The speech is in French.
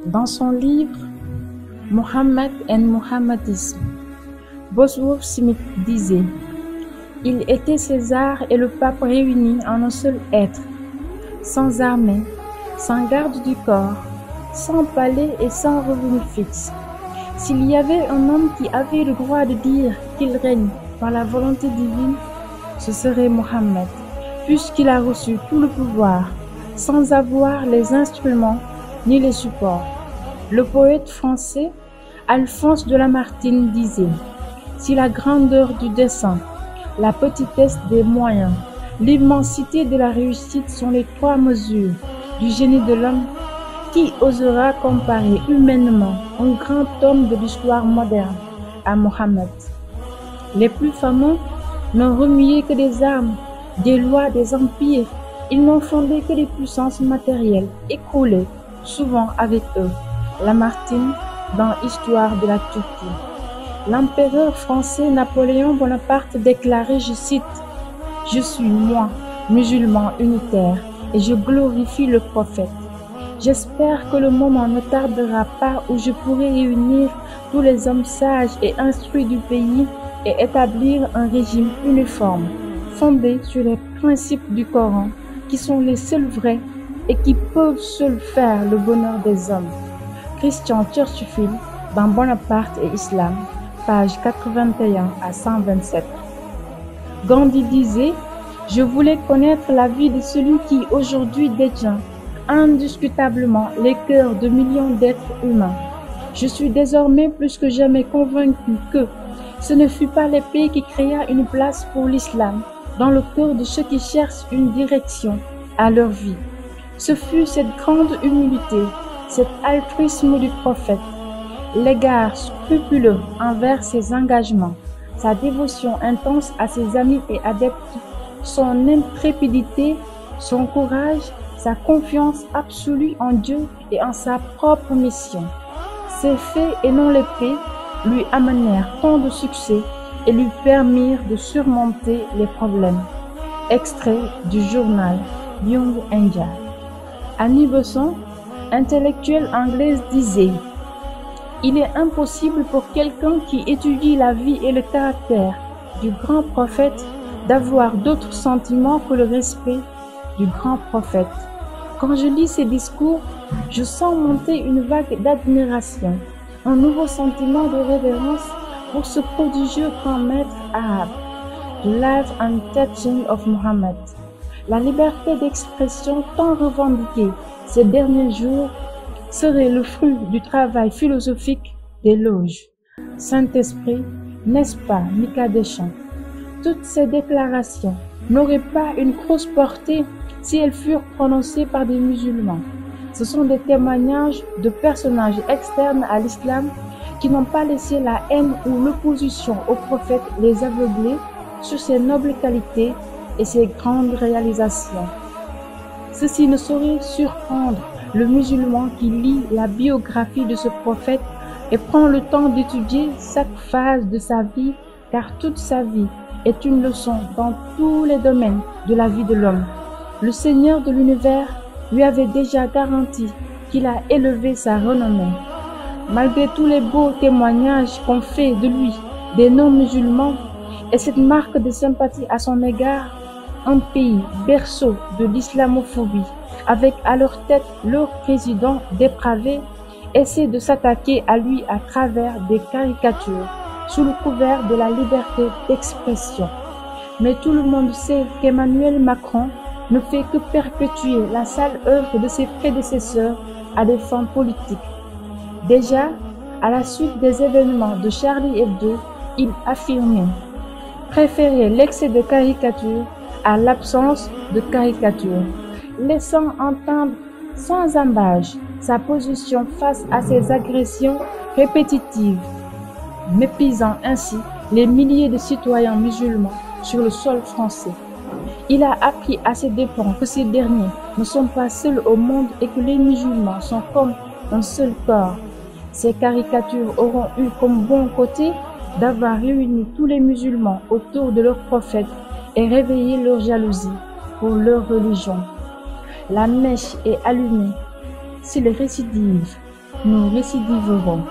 Dans son livre Muhammad and Muhammadism, Bosworth Smith disait: il était César et le pape réunis en un seul être, sans armée, sans garde du corps, sans palais et sans revenu fixe. S'il y avait un homme qui avait le droit de dire qu'il règne par la volonté divine, ce serait Mohammed, puisqu'il a reçu tout le pouvoir, sans avoir les instruments ni les supports. Le poète français Alphonse de Lamartine disait: si la grandeur du dessein, la petitesse des moyens, l'immensité de la réussite sont les trois mesures du génie de l'homme, qui osera comparer humainement un grand homme de l'histoire moderne à Mohammed? Les plus fameux n'ont remué que des armes, des lois, des empires. Ils n'ont fondé que des puissances matérielles, écroulées souvent avec eux. Lamartine dans Histoire de la Turquie. L'empereur français Napoléon Bonaparte déclarait, je cite: « Je suis, moi, musulman unitaire, et je glorifie le prophète. J'espère que le moment ne tardera pas où je pourrai réunir tous les hommes sages et instruits du pays et établir un régime uniforme, fondé sur les principes du Coran, qui sont les seuls vrais et qui peuvent seuls faire le bonheur des hommes. » Christian Churchfield dans Bonaparte et Islam, page 81 à 127. Gandhi disait: « Je voulais connaître la vie de celui qui aujourd'hui détient indiscutablement les cœurs de millions d'êtres humains. Je suis désormais plus que jamais convaincu que ce ne fut pas l'épée qui créa une place pour l'islam dans le cœur de ceux qui cherchent une direction à leur vie. Ce fut cette grande humilité, cet altruisme du prophète, l'égard scrupuleux envers ses engagements, sa dévotion intense à ses amis et adeptes, son intrépidité, son courage, sa confiance absolue en Dieu et en sa propre mission. Ces faits et non l'épée lui amenèrent tant de succès et lui permirent de surmonter les problèmes. Extrait du journal Young India. Annie Besson, intellectuelle anglaise, disait: « Il est impossible pour quelqu'un qui étudie la vie et le caractère du grand prophète d'avoir d'autres sentiments que le respect du grand prophète. Quand je lis ses discours, je sens monter une vague d'admiration, un nouveau sentiment de révérence pour ce prodigieux grand maître arabe. The Life and Teaching of Muhammad. La liberté d'expression tant revendiquée ces derniers jours serait le fruit du travail philosophique des loges. Saint-Esprit, n'est-ce pas, Mika Deschamps? Toutes ces déclarations n'auraient pas une grosse portée si elles furent prononcées par des musulmans. Ce sont des témoignages de personnages externes à l'islam qui n'ont pas laissé la haine ou l'opposition au prophète les aveugler sur ses nobles qualités et ses grandes réalisations. Ceci ne saurait surprendre le musulman qui lit la biographie de ce prophète et prend le temps d'étudier chaque phase de sa vie, car toute sa vie est une leçon dans tous les domaines de la vie de l'homme. Le Seigneur de l'univers lui avait déjà garanti qu'il a élevé sa renommée. Malgré tous les beaux témoignages qu'on fait de lui des non-musulmans et cette marque de sympathie à son égard, un pays berceau de l'islamophobie, avec à leur tête leur président dépravé, essaie de s'attaquer à lui à travers des caricatures, sous le couvert de la liberté d'expression. Mais tout le monde sait qu'Emmanuel Macron ne fait que perpétuer la sale œuvre de ses prédécesseurs à des fins politiques. Déjà, à la suite des événements de Charlie Hebdo, il affirmait préférer l'excès de caricature à l'absence de caricature, laissant entendre sans ambages sa position face à ces agressions répétitives, méprisant ainsi les milliers de citoyens musulmans sur le sol français. Il a appris à ses dépens que ces derniers ne sont pas seuls au monde et que les musulmans sont comme un seul corps. Ces caricatures auront eu comme bon côté d'avoir réuni tous les musulmans autour de leur prophète et réveillé leur jalousie pour leur religion. La mèche est allumée. S'il récidive, nous récidiverons.